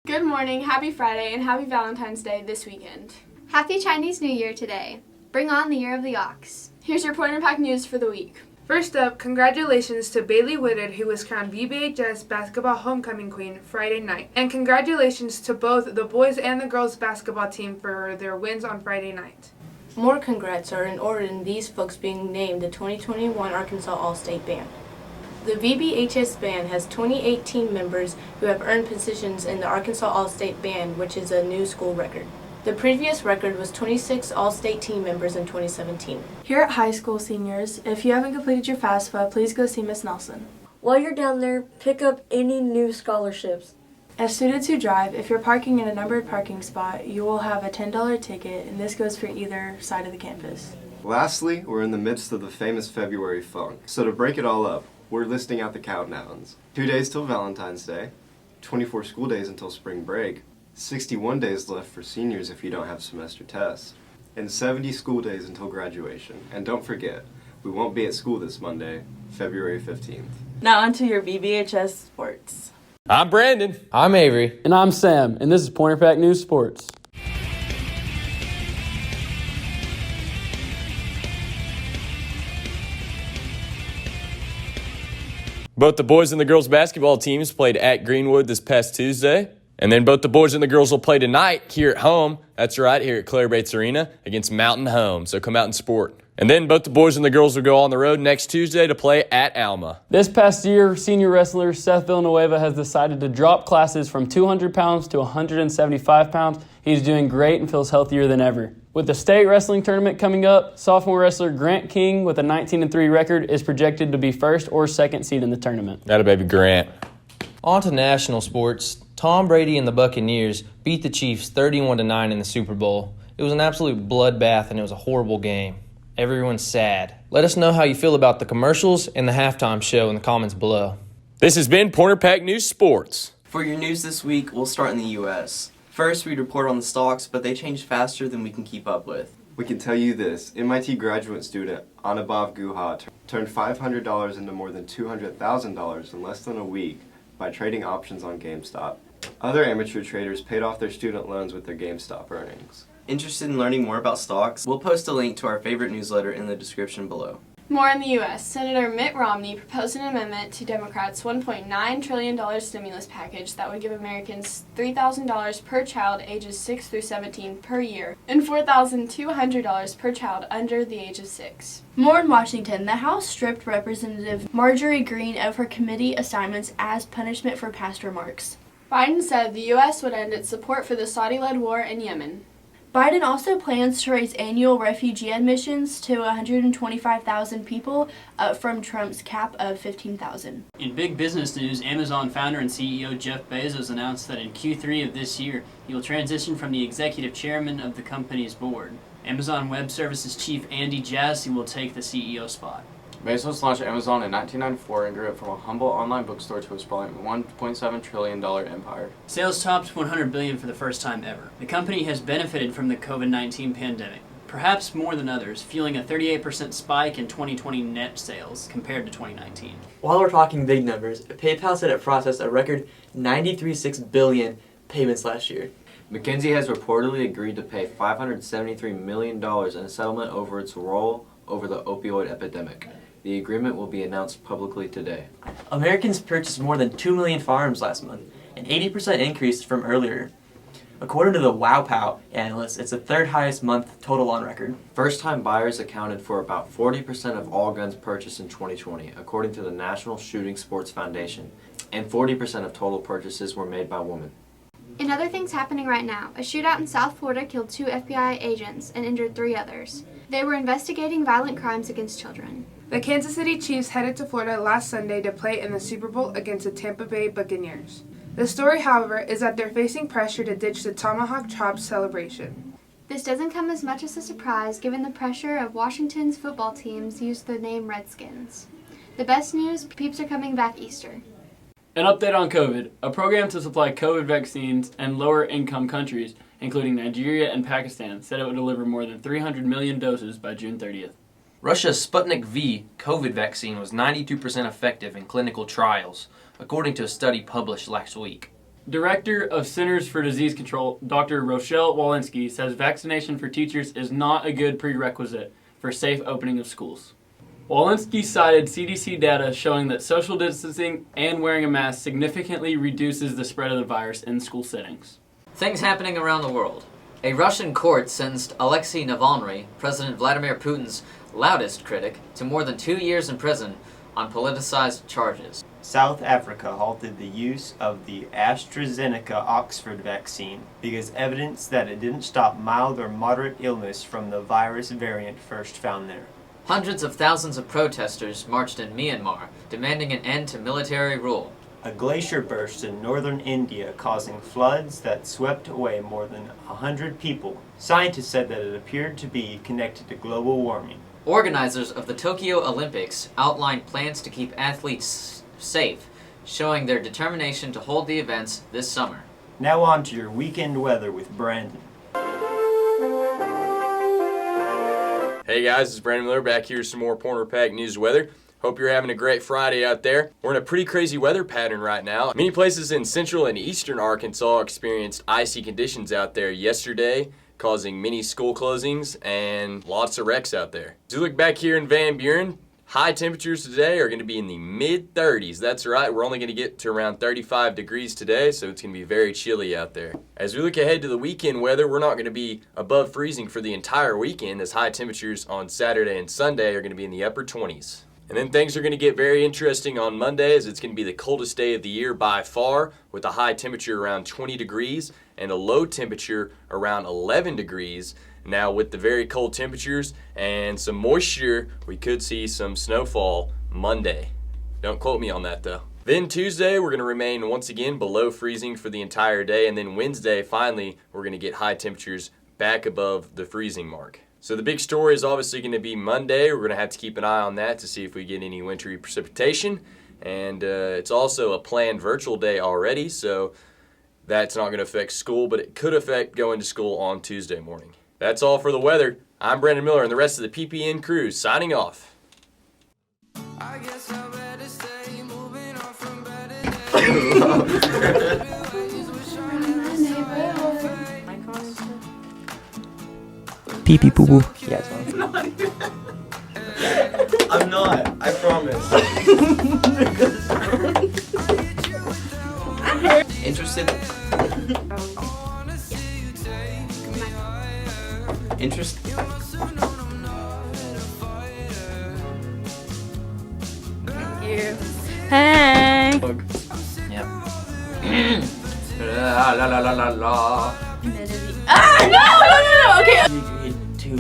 Good morning, happy Friday, and happy Valentine's Day this weekend. Happy Chinese New Year today. Bring on the Year of the Ox. Here's your Pointer Pack news for the week. First up, congratulations to Bailey Woodard, who was crowned VBHS Basketball Homecoming Queen Friday night. And congratulations to both the boys and the girls basketball team for their wins on Friday night. More congrats are in order in these folks being named the 2021 Arkansas All-State Band. The VBHS Band has 28 team members who have earned positions in the Arkansas All-State Band, which is a new school record. The previous record was 26 All-State team members in 2017. Here at high school seniors, if you haven't completed your FAFSA, please go see Miss Nelson. While you're down there, pick up any new scholarships. As students who drive, if you're parking in a numbered parking spot, you will have a $10 ticket, and this goes for either side of the campus. Lastly, we're in the midst of the famous February funk. So to break it all up, we're listing out the countdowns. 2 days till Valentine's Day, 24 school days until spring break, 61 days left for seniors if you don't have semester tests, and 70 school days until graduation. And don't forget, we won't be at school this Monday, February 15th. Now onto your VBHS sports. I'm Brandon. I'm Avery. And I'm Sam, and this is Pointer Pack News Sports. Both the boys and the girls basketball teams played at Greenwood this past Tuesday. And then both the boys and the girls will play tonight here at home. That's right, here at Claire Bates Arena against Mountain Home. So come out and support. And then both the boys and the girls will go on the road next Tuesday to play at Alma. This past year, senior wrestler Seth Villanueva has decided to drop classes from 200 pounds to 175 pounds. He's doing great and feels healthier than ever. With the state wrestling tournament coming up, sophomore wrestler Grant King with a 19-3 record is projected to be first or second seed in the tournament. Atta baby Grant. On to national sports. Tom Brady and the Buccaneers beat the Chiefs 31-9 in the Super Bowl. It was an absolute bloodbath and it was a horrible game. Everyone's sad. Let us know how you feel about the commercials and the halftime show in the comments below. This has been Pointer Pack News Sports. For your news this week, we'll start in the U.S. First, we'd report on the stocks, but they change faster than we can keep up with. We can tell you this, MIT graduate student Anubhav Guha turned $500 into more than $200,000 in less than a week by trading options on GameStop. Other amateur traders paid off their student loans with their GameStop earnings. Interested in learning more about stocks? We'll post a link to our favorite newsletter in the description below. More in the U.S. Senator Mitt Romney proposed an amendment to Democrats' $1.9 trillion stimulus package that would give Americans $3,000 per child ages 6 through 17 per year and $4,200 per child under the age of 6. More in Washington, the House stripped Representative Marjorie Greene of her committee assignments as punishment for past remarks. Biden said the U.S. would end its support for the Saudi-led war in Yemen. Biden also plans to raise annual refugee admissions to 125,000 people, up from Trump's cap of 15,000. In big business news, Amazon founder and CEO Jeff Bezos announced that in Q3 of this year, he will transition from the executive chairman of the company's board. Amazon Web Services chief Andy Jassy will take the CEO spot. Bezos launched Amazon in 1994 and grew it from a humble online bookstore to a sprawling $1.7 trillion empire. Sales topped $100 billion for the first time ever. The company has benefited from the COVID-19 pandemic, perhaps more than others, fueling a 38% spike in 2020 net sales compared to 2019. While we're talking big numbers, PayPal said it processed a record $93.6 billion payments last year. McKinsey has reportedly agreed to pay $573 million in a settlement over its role over the opioid epidemic. The agreement will be announced publicly today. Americans purchased more than 2 million firearms last month, an 80% increase from earlier. According to the WowPow analysts, it's the third highest month total on record. First-time buyers accounted for about 40% of all guns purchased in 2020, according to the National Shooting Sports Foundation, and 40% of total purchases were made by women. In other things happening right now, a shootout in South Florida killed 2 FBI agents and injured 3 others. They were investigating violent crimes against children. The Kansas City Chiefs headed to Florida last Sunday to play in the Super Bowl against the Tampa Bay Buccaneers. The story, however, is that they're facing pressure to ditch the tomahawk chop celebration. This doesn't come as much as a surprise given the pressure of Washington's football teams use the name Redskins. The best news, peeps are coming back Easter. An update on COVID. A program to supply COVID vaccines in lower-income countries, including Nigeria and Pakistan, said it would deliver more than 300 million doses by June 30th. Russia's Sputnik V COVID vaccine was 92% effective in clinical trials, according to a study published last week. Director of Centers for Disease Control, Dr. Rochelle Walensky, says vaccination for teachers is not a good prerequisite for safe opening of schools. Walensky cited CDC data showing that social distancing and wearing a mask significantly reduces the spread of the virus in school settings. Things happening around the world. A Russian court sentenced Alexei Navalny, President Vladimir Putin's loudest critic, to more than 2 years in prison on politicized charges. South Africa halted the use of the AstraZeneca Oxford vaccine because evidence that it didn't stop mild or moderate illness from the virus variant first found there. Hundreds of thousands of protesters marched in Myanmar, demanding an end to military rule. A glacier burst in northern India causing floods that swept away more than 100 people. Scientists said that it appeared to be connected to global warming. Organizers of the Tokyo Olympics outlined plans to keep athletes safe, showing their determination to hold the events this summer. Now on to your weekend weather with Brandon. Hey guys, it's Brandon Miller back here with some more Pointer Pack News weather. Hope you're having a great Friday out there. We're in a pretty crazy weather pattern right now. Many places in central and eastern Arkansas experienced icy conditions out there yesterday, causing many school closings and lots of wrecks out there. As you look back here in Van Buren, high temperatures today are going to be in the mid-30s. That's right, we're only going to get to around 35 degrees today, so it's going to be very chilly out there. As we look ahead to the weekend weather, we're not going to be above freezing for the entire weekend, as high temperatures on Saturday and Sunday are going to be in the upper 20s. And then things are going to get very interesting on Monday, as it's going to be the coldest day of the year by far, with a high temperature around 20 degrees and a low temperature around 11 degrees. Now, with the very cold temperatures and some moisture, we could see some snowfall Monday. Don't quote me on that though. Then Tuesday, we're going to remain once again below freezing for the entire day. And then Wednesday, finally, we're going to get high temperatures back above the freezing mark. So the big story is obviously going to be Monday. We're going to have to keep an eye on that to see if we get any wintry precipitation. And it's also a planned virtual day already, so that's not going to affect school, but it could affect going to school on Tuesday morning. That's all for the weather. I'm Brandon Miller and the rest of the PPN crew signing off. I guess I better stay moving on from Pee pee poo poo. Yeah, it's fine. I'm not. I promise. Interested? Interest? Thank you. Hey. Yep. La la la la la la. Ah, no, okay. You need to